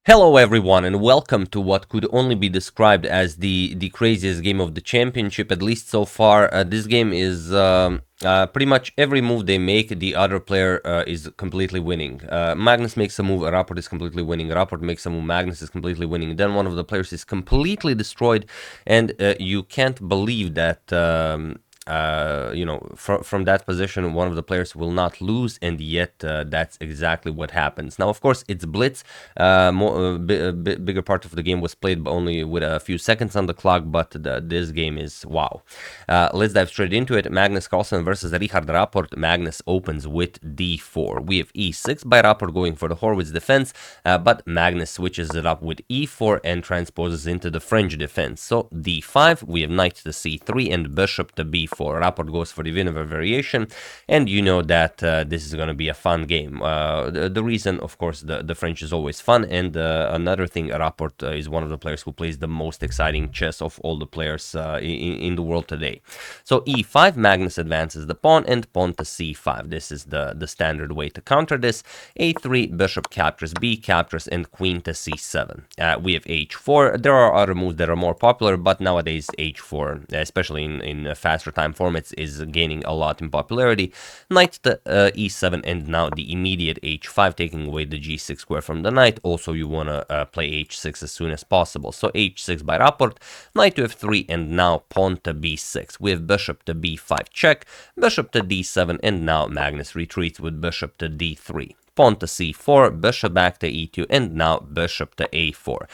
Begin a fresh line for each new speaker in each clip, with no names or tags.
Hello everyone and welcome to what could only be described as the craziest game of the championship, at least so far. This game is pretty much every move they make, the other player is completely winning. Magnus makes a move, a Rapport is completely winning. Rapport makes a move, Magnus is completely winning. Then one of the players is completely destroyed, and you can't believe that from that position, one of the players will not lose, and yet that's exactly what happens. Now, of course, it's Blitz. Bigger part of the game was played only with a few seconds on the clock, but this game is wow. Let's dive straight into it. Magnus Carlsen versus Richard Rapport. Magnus opens with d4. We have e6 by Rapport going for the Horwitz defense, but Magnus switches it up with e4 and transposes into the French defense. So d5, we have knight to c3 and bishop to b4. Rapport goes for the Winawer variation, and you know that this is going to be a fun game. The reason, of course, the French is always fun, and another thing, Rapport is one of the players who plays the most exciting chess of all the players in the world today. So e5, Magnus advances the pawn, and pawn to c5. This is the standard way to counter this. a3, bishop captures, b captures, and queen to c7. We have h4. There are other moves that are more popular, but nowadays h4, especially in faster time formats, is gaining a lot in popularity. Knight to e7, and now the immediate h5, taking away the g6 square from the knight. Also, you want to play h6 as soon as possible. So h6 by Rapport, knight to f3, and now pawn to b6. We have bishop to b5 check, bishop to d7, and now Magnus retreats with bishop to d3. Pawn to c4, bishop back to e2, and now bishop to a4.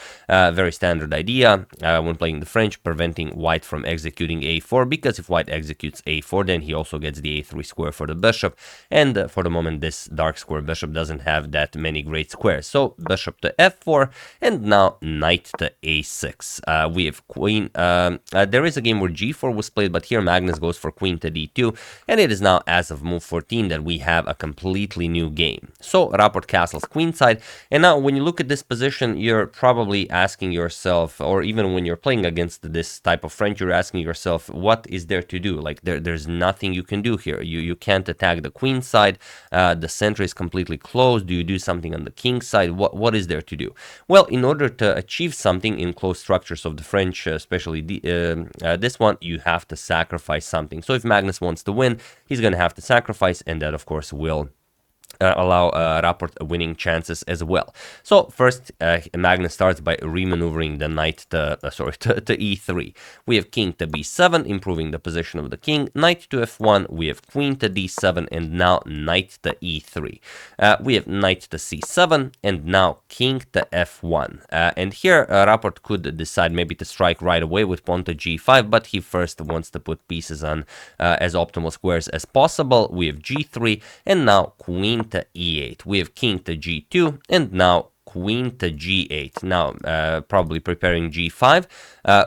Very standard idea when playing the French, preventing white from executing a4, because if white executes a4, then he also gets the a3 square for the bishop, and for the moment this dark square bishop doesn't have that many great squares. So bishop to f4, and now knight to a6. We have queen. There is a game where g4 was played, but here Magnus goes for queen to d2, and it is now, as of move 14, that we have a completely new game. So Rapport castles queenside, and now when you look at this position, you're probably asking yourself, or even when you're playing against this type of French, you're asking yourself, what is there to do? Like there's nothing you can do here. You can't attack the queen side. The center is completely closed. Do you do something on the king side? What is there to do? Well, in order to achieve something in close structures of the French, especially this one, you have to sacrifice something. So if Magnus wants to win, he's going to have to sacrifice, and that of course will allow Rapport winning chances as well. So first, Magnus starts by remaneuvering the knight to e3. We have king to b7, improving the position of the king. Knight to f1. We have queen to d7, and now knight to e3. We have knight to c7, and now king to f1. And here, Rapport could decide maybe to strike right away with pawn to g5, but he first wants to put pieces on as optimal squares as possible. We have g3, and now queen to e8. We have king to g2, and now queen to g8. Now, probably preparing g5.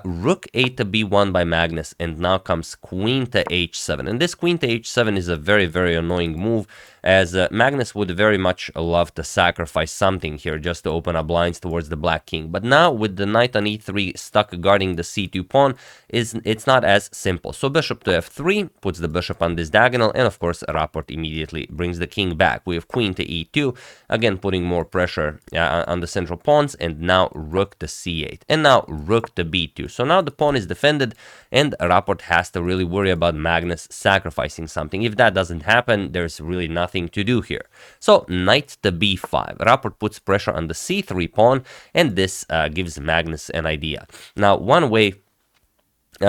Rook a to b1 by Magnus, and now comes queen to h7. And this queen to h7 is a very, very annoying move, as Magnus would very much love to sacrifice something here just to open up blinds towards the black king. But now, with the knight on e3 stuck guarding the c2 pawn, it's not as simple. So bishop to f3 puts the bishop on this diagonal, and of course Rapport immediately brings the king back. We have queen to e2, again putting more pressure on the central pawns, and now rook to c8, and now rook to b2. So now the pawn is defended, and Rapport has to really worry about Magnus sacrificing something. If that doesn't happen, there's really nothing to do here. So knight to b5. Rapport puts pressure on the c3 pawn, and this gives Magnus an idea. Now, one way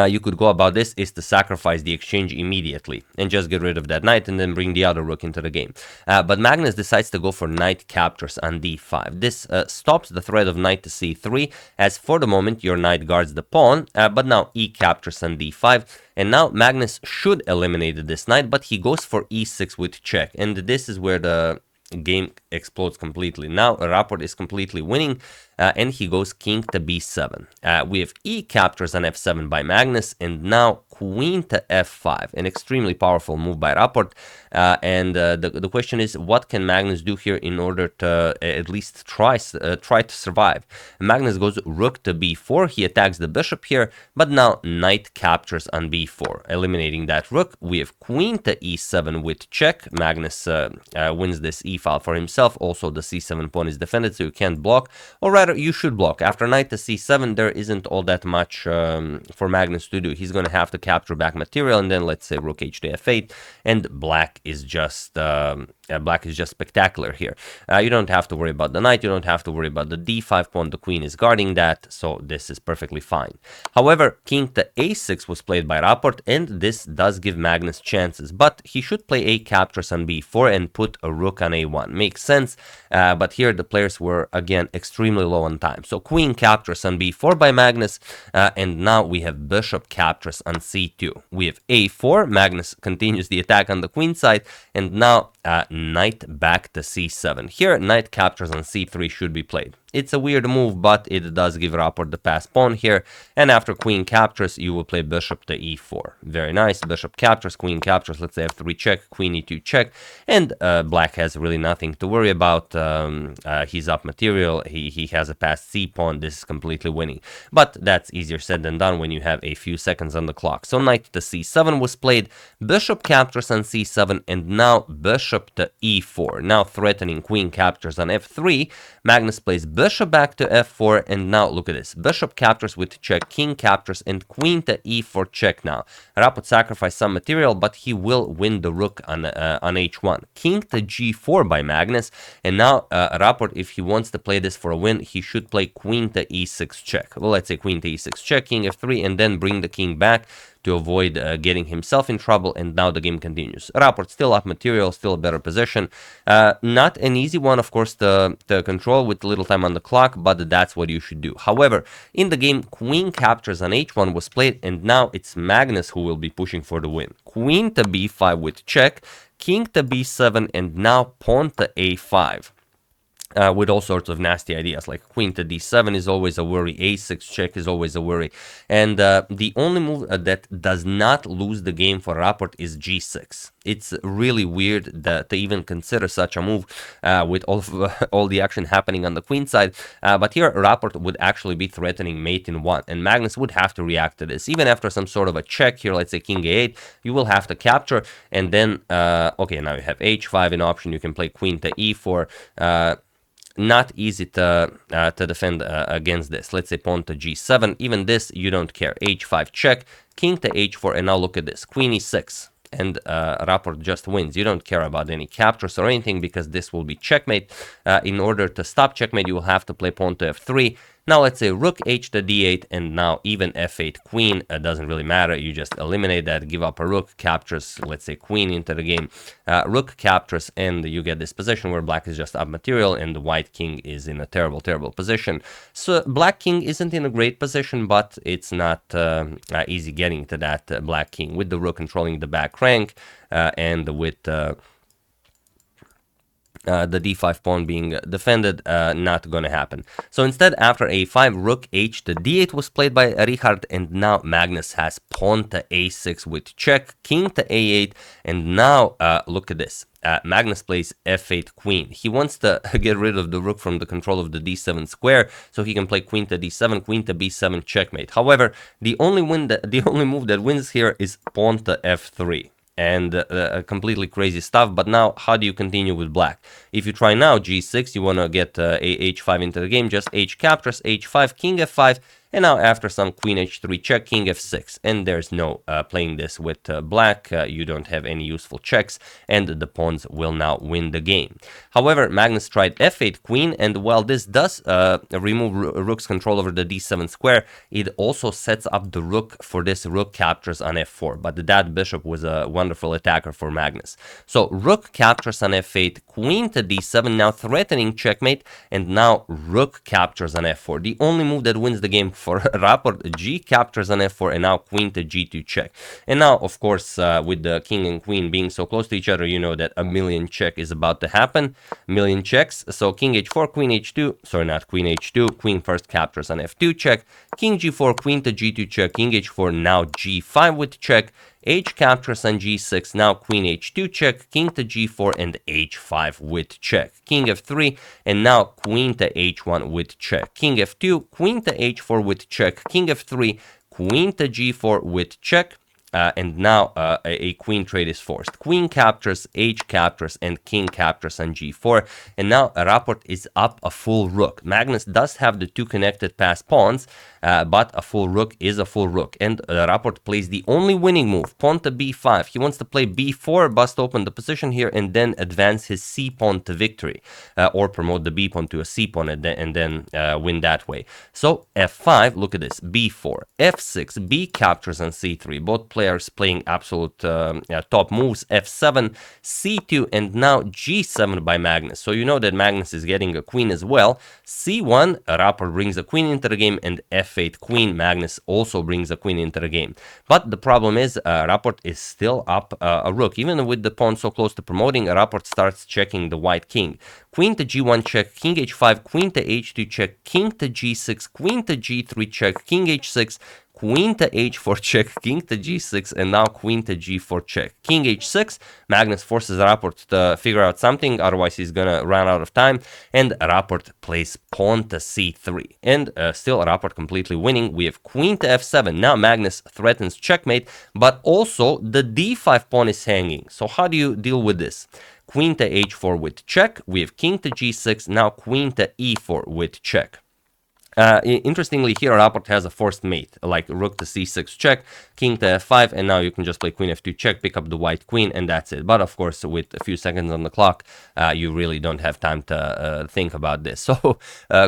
you could go about this is to sacrifice the exchange immediately and just get rid of that knight and then bring the other rook into the game. But Magnus decides to go for knight captures on d5. This stops the threat of knight to c3, as for the moment your knight guards the pawn, but now e captures on d5. And now Magnus should eliminate this knight, but he goes for e6 with check, and this is where the game explodes completely. Now Rapport is completely winning, and he goes king to b7. We have e captures on f7 by Magnus, and now queen to f5, an extremely powerful move by Rapport. The question is, what can Magnus do here in order to at least try to survive? Magnus goes rook to b4. He attacks the bishop here, but now knight captures on b4, eliminating that rook. We have queen to e7 with check. Magnus wins this e file for himself. Also, the c7 pawn is defended, so you can't block. Or rather, ladder, you should block. After knight to c7, there isn't all that much for Magnus to do. He's going to have to capture back material, and then let's say rook h to f8, and black is just spectacular here. You don't have to worry about the knight, you don't have to worry about the d5 pawn, the queen is guarding that, so this is perfectly fine. However, king to a6 was played by Rapport, and this does give Magnus chances, but he should play a captures on b4 and put a rook on a1. Makes sense, but here the players were again extremely low on time. So queen captures on b4 by Magnus, and now we have bishop captures on c2. We have a4, Magnus continues the attack on the queen side, and now knight back to c7. Here, knight captures on c3 should be played. It's a weird move, but it does give Rapport the pass pawn here, and after queen captures, you will play bishop to e4. Very nice, bishop captures, queen captures, let's say f3 check, queen e2 check, and black has really nothing to worry about. He's up material, he has a passed c pawn, this is completely winning. But that's easier said than done when you have a few seconds on the clock. So knight to c7 was played, bishop captures on c7, and now bishop to e4. Now threatening queen captures on f3, Magnus plays bishop back to f4, and now look at this. Bishop captures with check, king captures, and queen to e4 check now. Rapport sacrificed some material, but he will win the rook on h1. King to g4 by Magnus, and now Rapport, if he wants to play this for a win, he should play queen to e6 check. Well, let's say queen to e6 check, king f3, and then bring the king back to avoid getting himself in trouble, and now the game continues. Rapport still up material, still a better position. Not an easy one, of course, to control with little time on the clock, but that's what you should do. However, in the game, queen captures on h1 was played, and now it's Magnus who will be pushing for the win. Queen to b5 with check, king to b7, and now pawn to a5. With all sorts of nasty ideas, like queen to d7 is always a worry, a6 check is always a worry, and the only move that does not lose the game for Rapport is g6. It's really weird to even consider such a move with all the action happening on the queen side, but here Rapport would actually be threatening mate in 1, and Magnus would have to react to this. Even after some sort of a check here, let's say king a8, you will have to capture, and then, okay, now you have h5 in option, you can play queen to e4, not easy to defend against this. Let's say pawn to g7, even this you don't care. h5 check, king to h4, and now look at this, queen e6, and Rapport just wins. You don't care about any captures or anything because this will be checkmate. In order to stop checkmate, you will have to play pawn to f3. Now let's say rook h to d8, and now even f8 queen, doesn't really matter, you just eliminate that, give up a rook, captures, let's say queen into the game, rook captures, and you get this position where black is just up material and the white king is in a terrible position. So black king isn't in a great position, but it's not easy getting to that black king, with the rook controlling the back rank, and with the d5 pawn being defended, not gonna happen. So instead, after a5, rook h to d8 was played by Richard, and now Magnus has pawn to a6 with check, king to a8, and now look at this. Magnus plays f8 queen. He wants to get rid of the rook from the control of the d7 square, so he can play queen to d7, queen to b7 checkmate. However, the only move that wins here is pawn to f3. And completely crazy stuff. But now, how do you continue with black? If you try now g6, you want to get h5 into the game, just h captures, h5, king f5, and now after some queen h3 check, king f6, and there's no playing this with black. You don't have any useful checks, and the pawns will now win the game. However, Magnus tried f8 queen, and while this does remove rook's control over the d7 square, it also sets up the rook for this rook captures on f4, but that bishop was a wonderful attacker for Magnus. So rook captures on f8, queen to d7, now threatening checkmate, and now rook captures on f4. The only move that wins the game for Rapport, g captures on f4, and now queen to g2 check. And now, of course, with the king and queen being so close to each other, you know that a million check is about to happen. Million checks. So king h4, queen h2, sorry, not queen h2, queen first captures on f2 check, king g4, queen to g2 check, king h4, now g5 with check, h captures on g6, now queen h2 check, king to g4, and h5 with check, king f3, and now queen to h1 with check, king f2, queen to h4 with check, king f3, queen to g4 with check, and now a queen trade is forced. Queen captures, h captures, and king captures on g4. And now Rapport is up a full rook. Magnus does have the two connected passed pawns, but a full rook is a full rook. And Rapport plays the only winning move, pawn to b5. He wants to play b4, bust open the position here, and then advance his c pawn to victory, or promote the b pawn to a c pawn and then win that way. So f5, look at this, b4, f6, b captures on c3. Both players playing absolute top moves, f7, c2, and now g7 by Magnus. So you know that Magnus is getting a queen as well. c1, Rapport brings a queen into the game, and f8 queen, Magnus also brings a queen into the game. But the problem is Rapport is still up a rook. Even with the pawn so close to promoting, Rapport starts checking the white king. Queen to g1 check, king h5, queen to h2 check, king to g6, queen to g3 check, king h6, queen to h4 check, king to g6, and now queen to g4 check. King h6, Magnus forces Rapport to figure out something, otherwise he's gonna run out of time, and Rapport plays pawn to c3. And still Rapport completely winning. We have queen to f7. Now Magnus threatens checkmate, but also the d5 pawn is hanging. So how do you deal with this? Queen to h4 with check. We have king to g6, now queen to e4 with check. Interestingly, here Rapport has a forced mate, like rook to c6 check, king to f5, and now you can just play queen f2 check, pick up the white queen, and that's it. But of course, with a few seconds on the clock, you really don't have time to think about this. So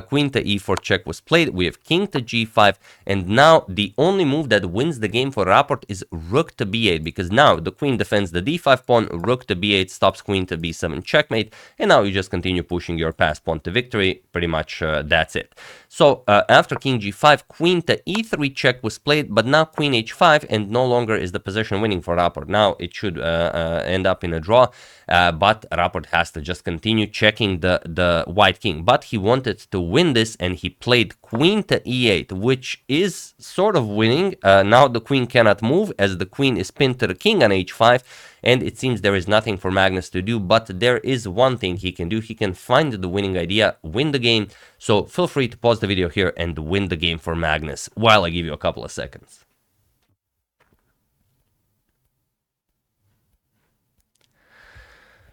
queen to e4 check was played. We have king to g5, and now the only move that wins the game for Rapport is rook to b8, because now the queen defends the d5 pawn, rook to b8 stops queen to b7 checkmate, and now you just continue pushing your passed pawn to victory. Pretty much that's it. So after king g5, queen to e3 check was played, but now queen h5, and no longer is the position winning for Rapport. Now it should end up in a draw, but Rapport has to just continue checking the white king. But he wanted to win this, and he played queen to e8, which is sort of winning. Now the queen cannot move, as the queen is pinned to the king on h5, and it seems there is nothing for Magnus to do, but there is one thing he can do. He can find the winning idea, win the game. So feel free to pause the video here and win the game for Magnus while I give you a couple of seconds.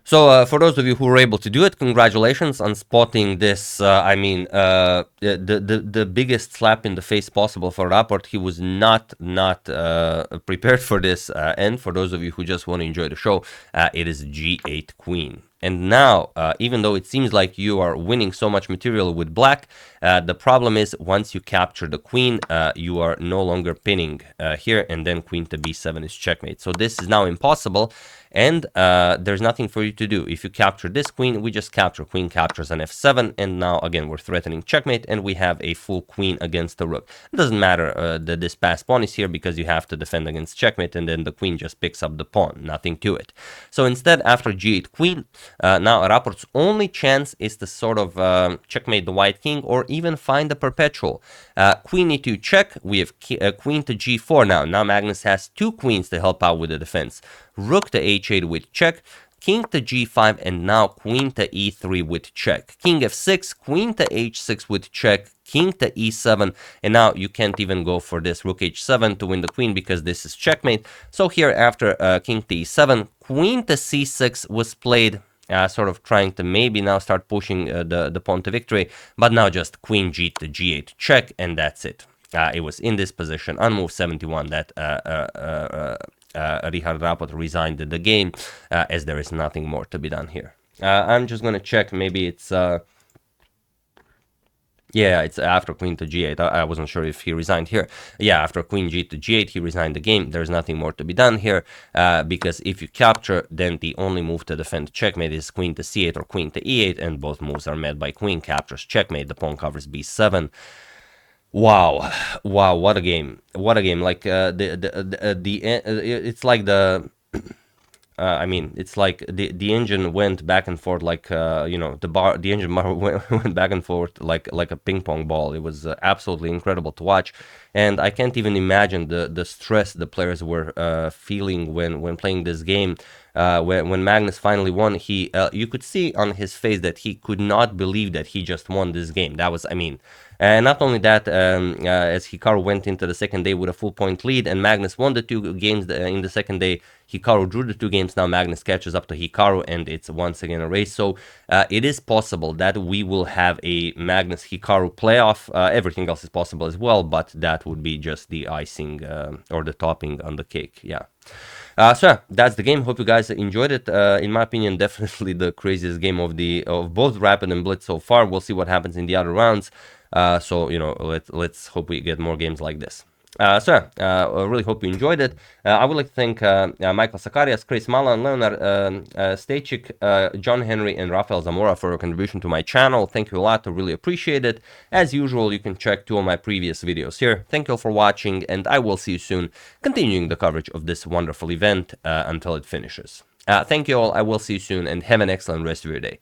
So for those of you who were able to do it, congratulations on spotting this. The biggest slap in the face possible for Rapport. He was not prepared for this. And for those of you who just want to enjoy the show, it is g8 queen. And now, even though it seems like you are winning so much material with black, the problem is once you capture the queen, you are no longer pinning here, and then queen to b7 is checkmate. So this is now impossible, and there's nothing for you to do. If you capture this queen, we just capture. Queen captures on f7, and now again we're threatening checkmate, and we have a full queen against the rook. It doesn't matter that this passed pawn is here, because you have to defend against checkmate, and then the queen just picks up the pawn. Nothing to it. So instead, after g8 queen, now Rapport's only chance is to sort of checkmate the white king, or even find a perpetual. Queen e2 check. We have queen to g4 now. Now Magnus has two queens to help out with the defense. Rook to h8 with check. King to g5, and now queen to e3 with check. King f6, queen to h6 with check, king to e7, and now you can't even go for this rook h7 to win the queen, because this is checkmate. So here, after king to e7, queen to c6 was played, sort of trying to maybe now start pushing the pawn to victory, but now just queen g to g8 check, and that's it. It was in this position on move 71 that Richard Rapport resigned the game, as there is nothing more to be done here. I'm just going to check, maybe it's... yeah, it's after queen to g8. I wasn't sure if he resigned here. Yeah, after queen g to g8, he resigned the game. There's nothing more to be done here, because if you capture, then the only move to defend checkmate is queen to c8 or queen to e8, and both moves are met by queen captures checkmate. The pawn covers b7. Wow, what a game. What a game. Like, it's like the... it's like the engine went back and forth, like the engine went back and forth like a ping pong ball. It was absolutely incredible to watch, and I can't even imagine the stress the players were feeling when playing this game. when Magnus finally won, he you could see on his face that he could not believe that he just won this game. That was, I mean, not only that, as Hikaru went into the second day with a full point lead, and Magnus won the 2 games in the second day, Hikaru drew the 2 games. Now Magnus catches up to Hikaru, and it's once again a race. So it is possible that we will have a Magnus Hikaru playoff. Everything else is possible as well, but that would be just the icing or the topping on the cake. Yeah. So yeah, that's the game. Hope you guys enjoyed it. In my opinion, definitely the craziest game of both Rapid and Blitz so far. We'll see what happens in the other rounds. So you know, let's hope we get more games like this. So yeah, I really hope you enjoyed it. I would like to thank Michael Sakarias, Chris Malan, Leonard Stachik, John Henry, and Rafael Zamora for your contribution to my channel. Thank you a lot. I really appreciate it. As usual, you can check 2 of my previous videos here. Thank you all for watching, and I will see you soon, continuing the coverage of this wonderful event until it finishes. Thank you all. I will see you soon, and have an excellent rest of your day.